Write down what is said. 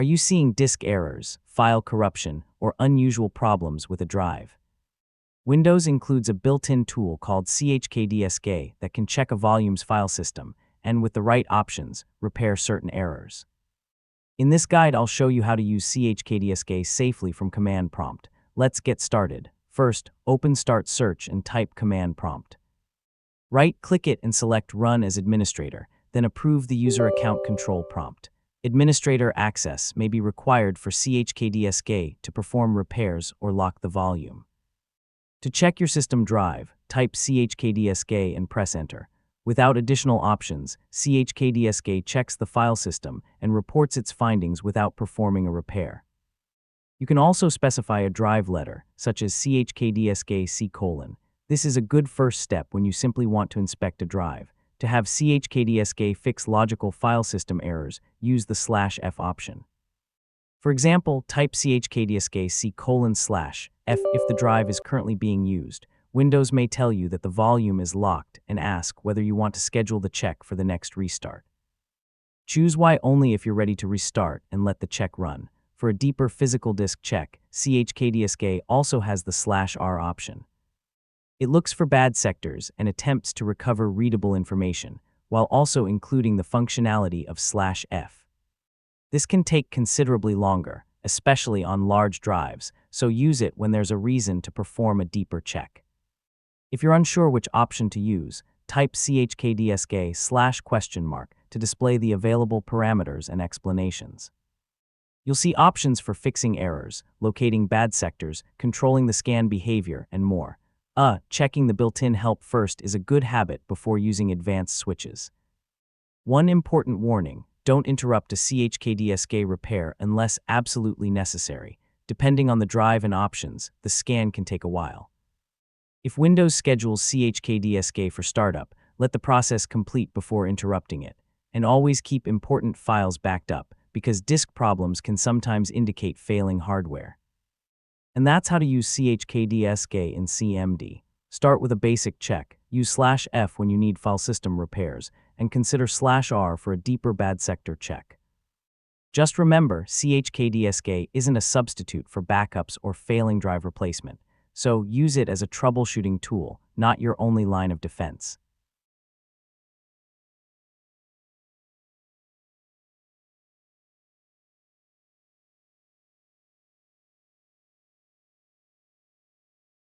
Are you seeing disk errors, file corruption, or unusual problems with a drive? Windows includes a built-in tool called CHKDSK that can check a volume's file system and, with the right options, repair certain errors. In this guide, I'll show you how to use CHKDSK safely from command prompt. Let's get started. First, open Start Search and type command prompt. Right-click it and select Run as Administrator, then approve the User Account Control prompt. Administrator access may be required for CHKDSK to perform repairs or lock the volume. To check your system drive, type CHKDSK and press Enter. Without additional options, CHKDSK checks the file system and reports its findings without performing a repair. You can also specify a drive letter, such as CHKDSK:. This is a good first step when you simply want to inspect a drive. To have CHKDSK fix logical file system errors, use the /F option. For example, type CHKDSK:/F if the drive is currently being used. Windows may tell you that the volume is locked and ask whether you want to schedule the check for the next restart. Choose Y only if you're ready to restart and let the check run. For a deeper physical disk check, CHKDSK also has the /R option. It looks for bad sectors and attempts to recover readable information, while also including the functionality of /F. This can take considerably longer, especially on large drives, so use it when there's a reason to perform a deeper check. If you're unsure which option to use, type CHKDSK/? To display the available parameters and explanations. You'll see options for fixing errors, locating bad sectors, controlling the scan behavior, and more. Checking the built-in help first is a good habit before using advanced switches. One important warning: don't interrupt a CHKDSK repair unless absolutely necessary. Depending on the drive and options, the scan can take a while. If Windows schedules CHKDSK for startup, let the process complete before interrupting it. And always keep important files backed up, because disk problems can sometimes indicate failing hardware. And that's how to use CHKDSK in CMD. Start with a basic check, use /F when you need file system repairs, and consider /R for a deeper bad sector check. Just remember, CHKDSK isn't a substitute for backups or failing drive replacement, so use it as a troubleshooting tool, not your only line of defense.